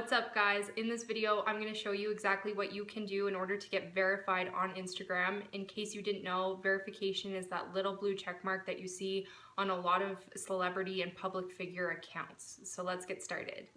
What's up guys? In this video, I'm going to show you exactly what you can do in order to get verified on Instagram. In case you didn't know, verification is that little blue check mark that you see on a lot of celebrity and public figure accounts. So let's get started.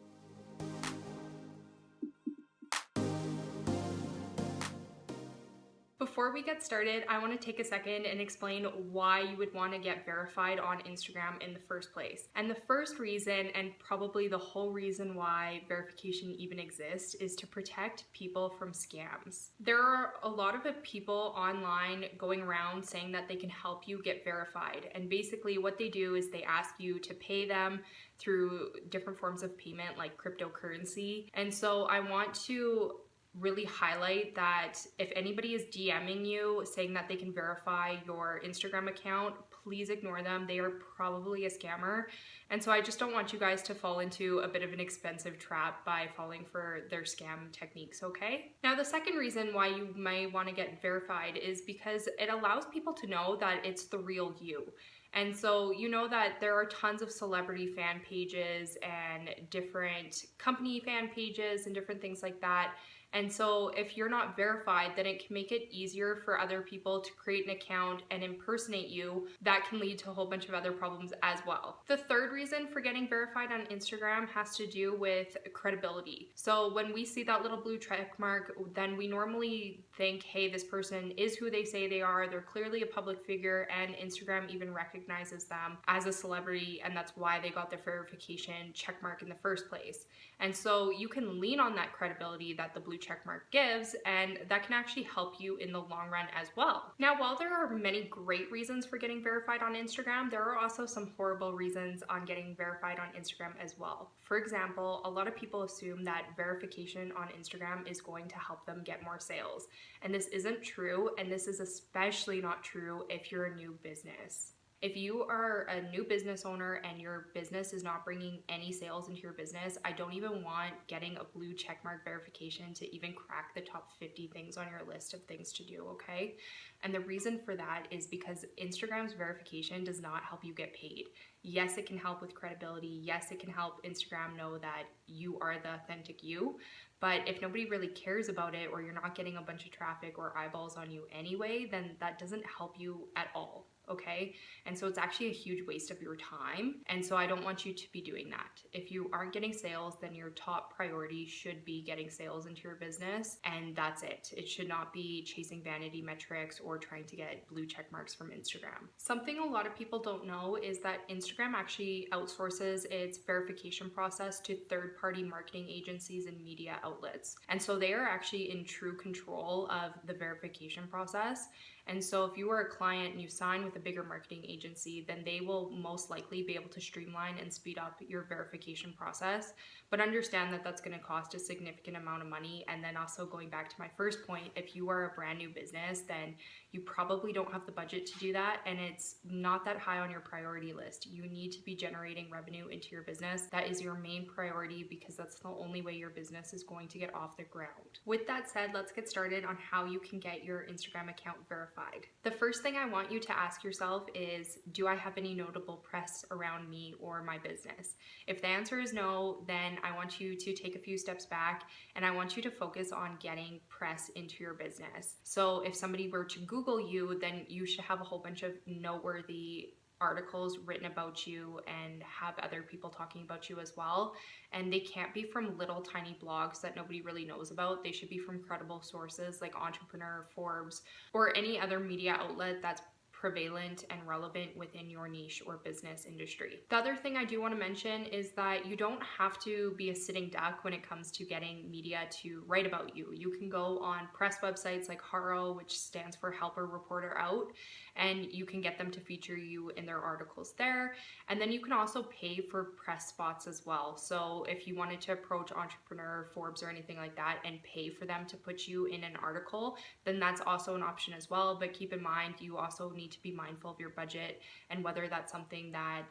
Before we get started, I want to take a second and explain why you would want to get verified on Instagram in the first place. And the first reason, and probably the whole reason why verification even exists, is to protect people from scams. There are a lot of people online going around saying that they can help you get verified. And basically what they do is they ask you to pay them through different forms of payment like cryptocurrency. And so I want to really highlight that if anybody is DMing you saying that they can verify your Instagram account, please ignore them. They are probably a scammer. And so I just don't want you guys to fall into a bit of an expensive trap by falling for their scam techniques, okay? Now, the second reason why you may want to get verified is because it allows people to know that it's the real you. And so you know that there are tons of celebrity fan pages and different company fan pages and different things like that. And so if you're not verified, then it can make it easier for other people to create an account and impersonate you. That can lead to a whole bunch of other problems as well. The third reason for getting verified on Instagram has to do with credibility. So when we see that little blue check mark, then we normally think, hey, this person is who they say they are. They're clearly a public figure, and Instagram even recognizes them as a celebrity, and that's why they got their verification check mark in the first place. And so you can lean on that credibility that the blue check mark gives, and that can actually help you in the long run as well. Now, while there are many great reasons for getting verified on Instagram, there are also some horrible reasons on getting verified on Instagram as well. For example, a lot of people assume that verification on Instagram is going to help them get more sales. And this isn't true, and this is especially not true if you're a new business. If you are a new business owner and your business is not bringing any sales into your business, I don't even want getting a blue checkmark verification to even crack the top 50 things on your list of things to do, okay? And the reason for that is because Instagram's verification does not help you get paid. Yes, it can help with credibility. Yes, it can help Instagram know that you are the authentic you. But if nobody really cares about it, or you're not getting a bunch of traffic or eyeballs on you anyway, then that doesn't help you at all. Okay? And so it's actually a huge waste of your time. And so I don't want you to be doing that. If you aren't getting sales, then your top priority should be getting sales into your business. And that's it. It should not be chasing vanity metrics or trying to get blue check marks from Instagram. Something a lot of people don't know is that Instagram actually outsources its verification process to third-party marketing agencies and media outlets. And so they are actually in true control of the verification process. And so if you are a client and you sign with a bigger marketing agency, then they will most likely be able to streamline and speed up your verification process. But understand that that's going to cost a significant amount of money. And then also going back to my first point, if you are a brand new business, then you probably don't have the budget to do that. And it's not that high on your priority list. You need to be generating revenue into your business. That is your main priority because that's the only way your business is going to get off the ground. With that said, let's get started on how you can get your Instagram account verified. The first thing I want you to ask yourself is, do I have any notable press around me or my business? If the answer is no, then I want you to take a few steps back and I want you to focus on getting press into your business. So if somebody were to Google you, then you should have a whole bunch of noteworthy articles written about you and have other people talking about you as well. And they can't be from little tiny blogs that nobody really knows about. They should be from credible sources like Entrepreneur, Forbes, or any other media outlet that's prevalent and relevant within your niche or business industry. The other thing I do want to mention is that you don't have to be a sitting duck when it comes to getting media to write about you. You can go on press websites like HARO, which stands for Help a Reporter Out, and you can get them to feature you in their articles there. And then you can also pay for press spots as well. So if you wanted to approach Entrepreneur, Forbes, or anything like that and pay for them to put you in an article, then that's also an option as well. But keep in mind, you also need to be mindful of your budget and whether that's something that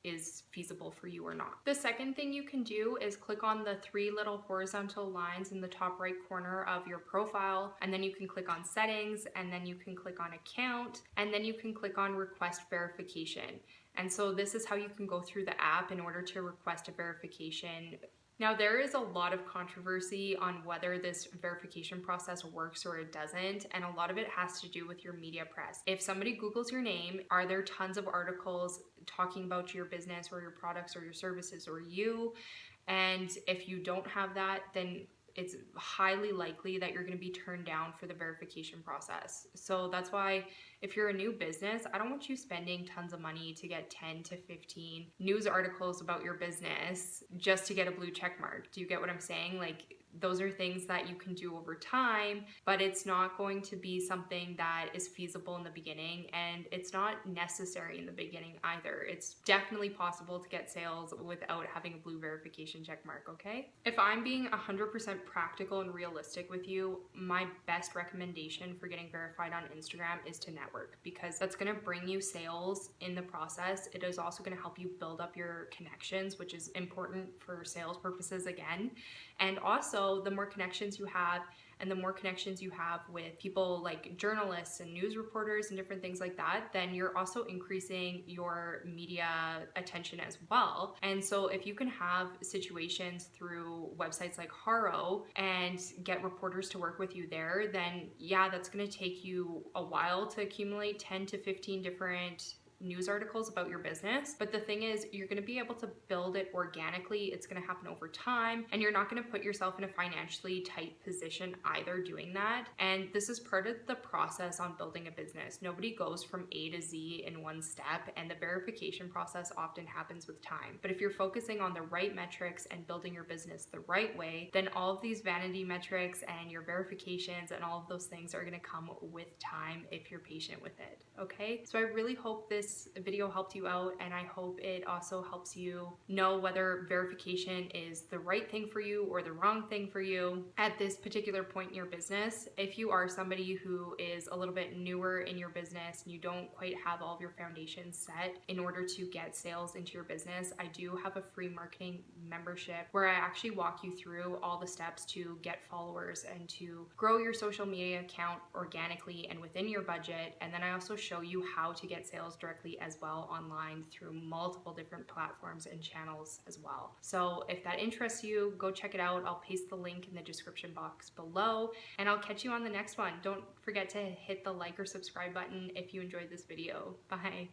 is feasible for you or not. The second thing you can do is click on the three little horizontal lines in the top right corner of your profile, and then you can click on settings, and then you can click on account, and then you can click on request verification. And so this is how you can go through the app in order to request a verification Now, there is a lot of controversy on whether this verification process works or it doesn't, and a lot of it has to do with your media press. If somebody Googles your name, are there tons of articles talking about your business or your products or your services or you? And if you don't have that, then it's highly likely that you're going to be turned down for the verification process. So that's why if you're a new business, I don't want you spending tons of money to get 10 to 15 news articles about your business just to get a blue check mark. Do you get what I'm saying? Like, those are things that you can do over time, but it's not going to be something that is feasible in the beginning, and it's not necessary in the beginning either. It's definitely possible to get sales without having a blue verification check mark, okay? If I'm being 100% practical and realistic with you, my best recommendation for getting verified on Instagram is to network, because that's going to bring you sales in the process. It is also going to help you build up your connections, which is important for sales purposes again. And also, the more connections you have, and the more connections you have with people like journalists and news reporters and different things like that, then you're also increasing your media attention as well. And so if you can have situations through websites like Haro and get reporters to work with you there, then yeah, that's going to take you a while to accumulate 10 to 15 different news articles about your business. But the thing is, you're going to be able to build it organically. It's going to happen over time, and you're not going to put yourself in a financially tight position either doing that. And this is part of the process on building a business. Nobody goes from A to Z in one step, and the verification process often happens with time. But if you're focusing on the right metrics and building your business the right way, then all of these vanity metrics and your verifications and all of those things are going to come with time if you're patient with it. Okay? So I really hope this video helped you out, and I hope it also helps you know whether verification is the right thing for you or the wrong thing for you at this particular point in your business. If you are somebody who is a little bit newer in your business and you don't quite have all of your foundations set in order to get sales into your business, I do have a free marketing membership where I actually walk you through all the steps to get followers and to grow your social media account organically and within your budget. And then I also show you how to get sales directly as well online through multiple different platforms and channels as well. So if that interests you, go check it out. I'll paste the link in the description box below, and I'll catch you on the next one. Don't forget to hit the like or subscribe button if you enjoyed this video. Bye.